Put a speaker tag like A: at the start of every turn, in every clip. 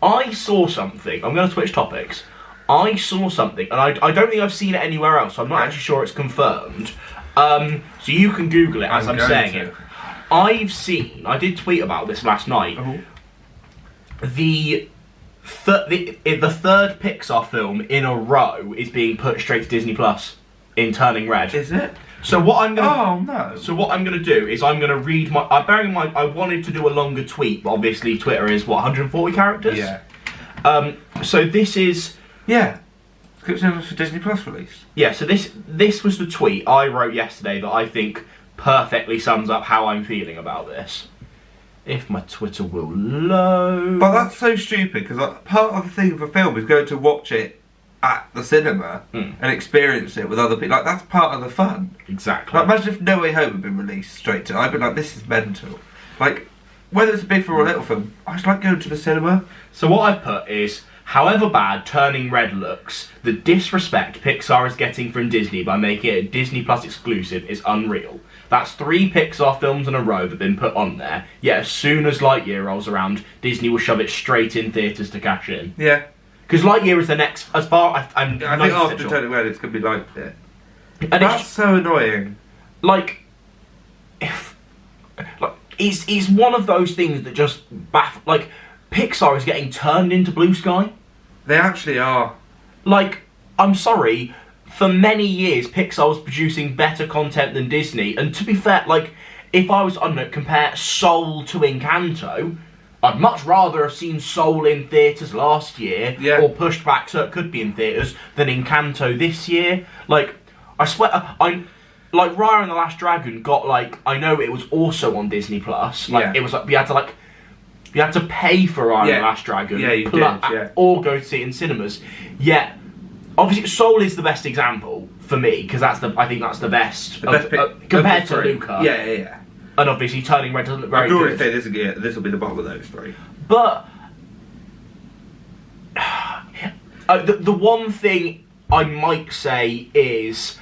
A: I saw something. I'm going to switch topics. I saw something, and I don't think I've seen it anywhere else, so I'm not actually sure it's confirmed. So you can Google it as I'm saying it. I did tweet about this last night. The third Pixar film in a row is being put straight to Disney Plus in Turning Red.
B: Is it?
A: So what I'm gonna
B: So
A: what I'm gonna do is I'm gonna read my. Bearing in mind, I wanted to do a longer tweet, but obviously Twitter is 140 characters.
B: Yeah.
A: So this is.
B: Yeah. Script for Disney Plus release.
A: Yeah. So this was the tweet I wrote yesterday that I think perfectly sums up how I'm feeling about this. If my Twitter will load.
B: But that's so stupid because part of the thing of a film is going to watch it at the cinema and experience it with other people. Like, that's part of the fun.
A: Exactly.
B: Like, imagine if No Way Home had been released straight to. I'd be like, this is mental. Like, whether it's a big film or a little film, I just like going to the cinema.
A: So what I've put is, however bad Turning Red looks, the disrespect Pixar is getting from Disney by making it a Disney Plus exclusive is unreal. That's 3 Pixar films in a row that have been put on there, yet as soon as Lightyear rolls around, Disney will shove it straight in theatres to cash in.
B: Yeah.
A: Because Lightyear is the next, as far I think
B: after Turning Red it's going to be like it.
A: And
B: that's so annoying.
A: Like, it's one of those things that just like, Pixar is getting turned into Blue Sky.
B: They actually are.
A: Like, I'm sorry, for many years Pixar was producing better content than Disney, and to be fair, like, if I was, I don't know, compare Soul to Encanto, I'd much rather have seen Soul in theatres last year, or pushed back so it could be in theatres, than Encanto this year. Like, I swear, like, Raya and the Last Dragon got, like, I know it was also on Disney Plus. Like, it was like, you had to pay for Raya and the Last Dragon.
B: Yeah, you did,
A: or go to see it in cinemas. Yet, obviously, Soul is the best example for me, because I think that's the best, compared to Luca.
B: Yeah.
A: And obviously, Turning Red doesn't look very good.
B: I could already say this will be the bottom of those 3.
A: But the one thing I might say is,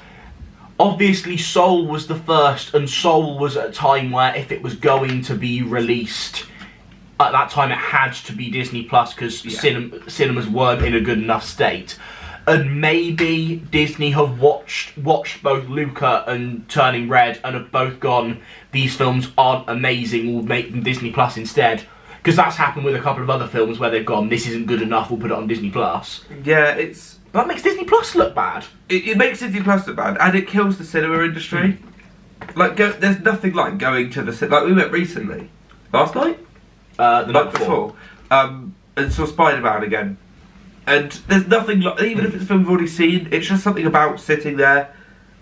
A: obviously Soul was the first, and Soul was at a time where if it was going to be released, at that time it had to be Disney Plus because cinemas weren't in a good enough state. And maybe Disney have watched both Luca and Turning Red and have both gone, these films aren't amazing, we'll make them Disney Plus instead. Because that's happened with a couple of other films where they've gone, this isn't good enough, we'll put it on Disney Plus.
B: Yeah, it's...
A: But that makes Disney Plus look bad.
B: It makes Disney Plus look bad, and it kills the cinema industry. Like, there's nothing like going to the cinema. Like, we went recently. Last night?
A: The night before.
B: And saw Spider-Man again. And there's nothing like, even if it's a film we've already seen, it's just something about sitting there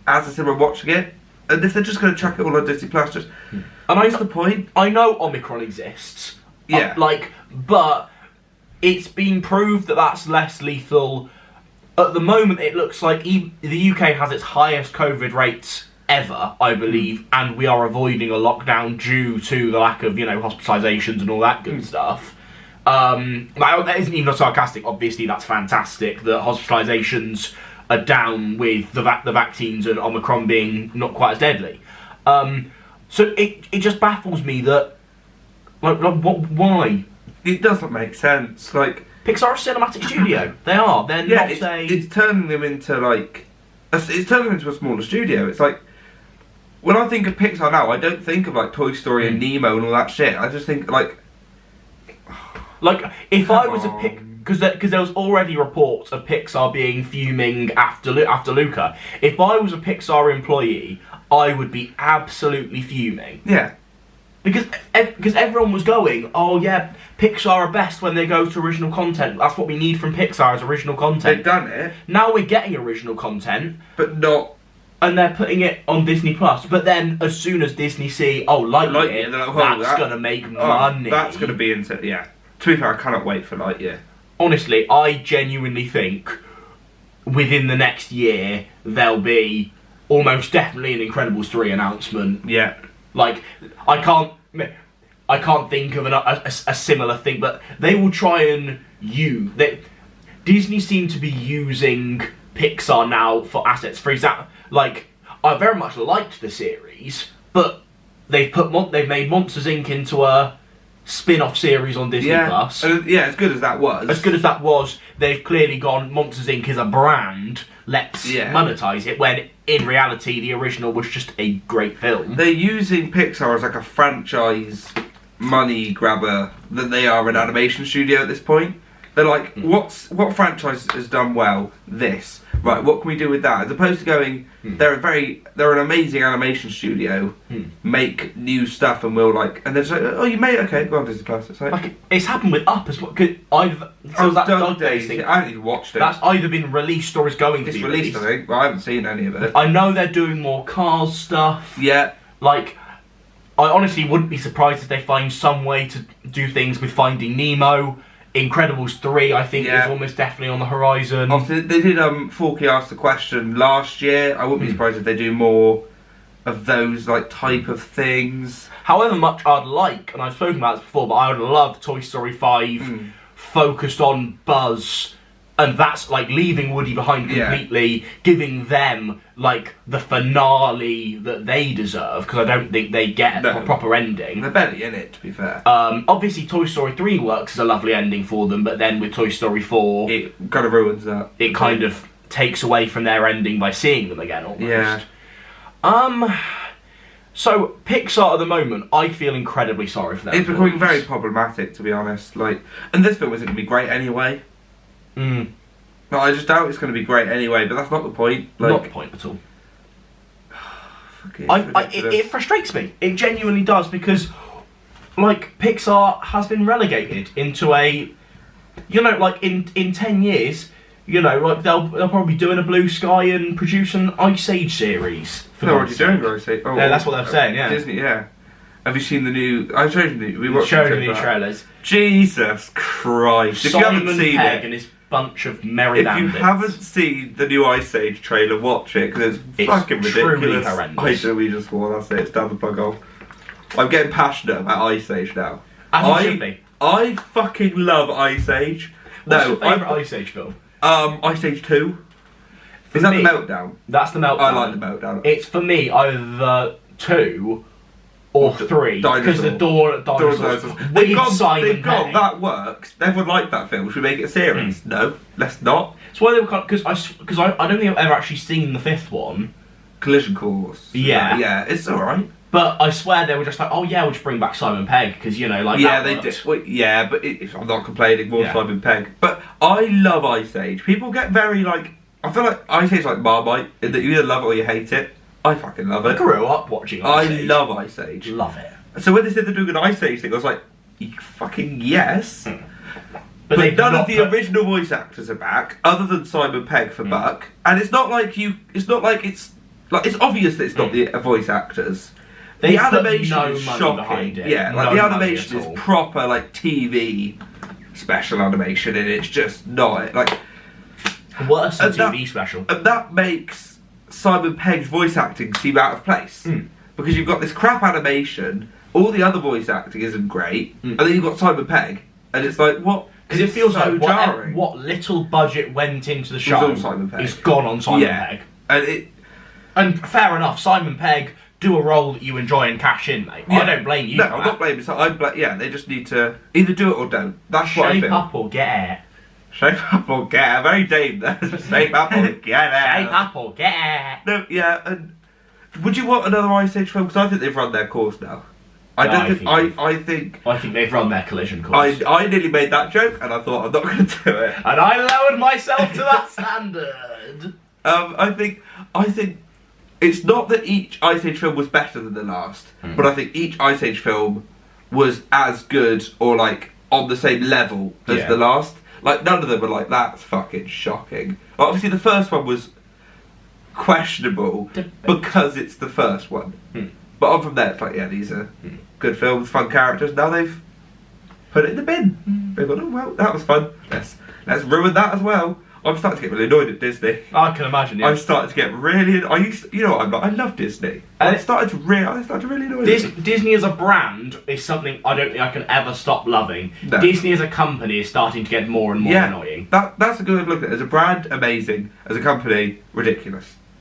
B: as a cinema watching it. And if they're just going to chuck it all on Disney Plus, just... And what's the point?
A: I know Omicron exists.
B: Yeah.
A: But it's been proved that that's less lethal. At the moment, it looks like the UK has its highest COVID rates ever, I believe, and we are avoiding a lockdown due to the lack of, hospitalisations and all that good stuff. That isn't even sarcastic. Obviously, that's fantastic that hospitalisations are down with the vaccines and Omicron being not quite as deadly. So it just baffles me that why?
B: It doesn't make sense. Like,
A: Pixar is a cinematic studio. They are. They're not
B: it's turning them into it's turning them into a smaller studio. It's like, when I think of Pixar now, I don't think of like Toy Story and Nemo and all that shit. I just think
A: if I was because there was already reports of Pixar being fuming after Luca. If I was a Pixar employee, I would be absolutely fuming.
B: Yeah.
A: Because everyone was going, oh yeah, Pixar are best when they go to original content. That's what we need from Pixar is original content.
B: They've done it.
A: Now we're getting original content,
B: but not.
A: And they're putting it on Disney Plus. But then, as soon as Disney see, Lightyear, that's gonna make money.
B: That's gonna be into To be fair, I cannot wait for Lightyear.
A: Honestly, I genuinely think within the next year there'll be almost definitely an Incredibles 3 announcement.
B: Yeah.
A: Like, I can't think of a similar thing, but they will try and Disney seem to be using Pixar now for assets. For example, like, I very much liked the series, but they've made Monsters Inc. into a spin-off series on Disney Plus.
B: Yeah, as good as that was.
A: As good as that was, they've clearly gone, Monsters Inc. is a brand, let's monetize it, when in reality the original was just a great film.
B: They're using Pixar as like a franchise money grabber that they are an animation studio at this point. They're like, what franchise has done well? This. Right, what can we do with that? As opposed to going, they're an amazing animation studio, make new stuff and we'll like, and they're just like, oh, you made it, okay, go on Disney Plus. It's like
A: it's happened with Up as well.
B: Dog Days thing, I haven't even watched it.
A: That's either been released or is going to be released.
B: I think. Well, I haven't seen any of it.
A: I know they're doing more Cars stuff.
B: Yeah.
A: Like, I honestly wouldn't be surprised if they find some way to do things with Finding Nemo. Incredibles 3, I think, is almost definitely on the horizon.
B: Obviously, they did Forky asked the question last year. I wouldn't be surprised if they do more of those like type of things.
A: However much I'd like, and I've spoken about this before, but I would love Toy Story 5 focused on Buzz, and that's like leaving Woody behind completely, giving them like the finale that they deserve, because I don't think they get a proper ending.
B: They're barely in it, to be fair.
A: Obviously Toy Story 3 works as a lovely ending for them, but then with Toy Story 4
B: it kind of ruins that.
A: It kind of takes away from their ending by seeing them again almost.
B: Yeah.
A: So Pixar at the moment, I feel incredibly sorry for them.
B: It's becoming very problematic, to be honest. Like, and this film isn't going to be great anyway. No, I just doubt it's going to be great anyway, but that's not the point. Like,
A: not the point at all. It frustrates me. It genuinely does, because like Pixar has been relegated into a, you know, like in 10 years, you know, like they'll probably be doing a Blue Sky and produce an Ice Age series.
B: They're already doing Ice Age.
A: Yeah, that's what they're saying. Yeah,
B: Disney. Yeah. Have you seen the new? I showed you. We watched
A: the new trailers.
B: Jesus Christ! If you haven't seen
A: Pegg
B: it,
A: and his bunch of merry bandits.
B: If you haven't seen the new Ice Age trailer, watch it, because it's fucking ridiculous.
A: Truly horrendous.
B: I do. We just swore. That's it. It's down the plug off. I'm getting passionate about Ice Age now.
A: As you should be.
B: I fucking love Ice Age.
A: What's your favourite Ice Age film?
B: Ice Age 2. Is that the Meltdown?
A: That's the Meltdown.
B: I like the Meltdown.
A: It's for me either 2 or 3, because the dinosaurs.
B: They've got that works. Everyone liked that film. Should we make it a series? No, let's not.
A: It's why they were because I don't think I've ever actually seen the 5th one.
B: Collision Course. Yeah, it's all right.
A: But I swear they were just like, oh yeah, we'll just bring back Simon Pegg, because you know, like
B: they did. Well, yeah, but I'm not complaining. More Simon Pegg. But I love Ice Age. People get very like. I feel like Ice Age is like Marmite, in that you either love it or you hate it. I fucking love it.
A: I grew up watching Ice Age.
B: I love Ice Age.
A: Love it.
B: So when they said they're doing an Ice Age thing, I was like, fucking yes. But none of the original voice actors are back, other than Simon Pegg for Buck. And it's not like it's obvious that it's not the voice actors. The animation is shocking. Yeah, like the animation is proper like TV special animation, and it's just not like
A: worse than TV special.
B: And that makes Simon Pegg's voice acting seem out of place, because you've got this crap animation, all the other voice acting isn't great, and then you've got Simon Pegg, and it's like, what?
A: Because it feels
B: so
A: like
B: jarring.
A: What little budget went into the show is gone on Simon Pegg. And fair enough, Simon Pegg, do a role that you enjoy and cash in, mate. I don't blame you.
B: No, I'm not blaming. They just need to either do it or don't. That's what I feel.
A: Shape up or get it.
B: Shape up or get it. Very Dame there. Shape up or get it.
A: Shape up or get it.
B: No, yeah. And would you want another Ice Age film? Because I think they've run their course now. I think
A: they've run their collision course.
B: I nearly made that joke, and I thought I'm not going to do it.
A: And I lowered myself to that standard.
B: I think it's not that each Ice Age film was better than the last, but I think each Ice Age film was as good or like on the same level as the last. Like none of them were like, that's fucking shocking. Obviously the first one was questionable because it's the first one. But on from there, it's like, yeah, these are good films, fun characters. Now they've put it in the bin. They've gone, oh well, that was fun. Let's ruin that as well. I'm starting to get really annoyed at Disney.
A: I can imagine. Yeah.
B: I'm starting to get really. You know what I'm like? I love Disney. I started to really annoy me.
A: Disney as a brand is something I don't think I can ever stop loving. No. Disney as a company is starting to get more and more annoying.
B: That's a good way of looking at it. As a brand, amazing. As a company, ridiculous.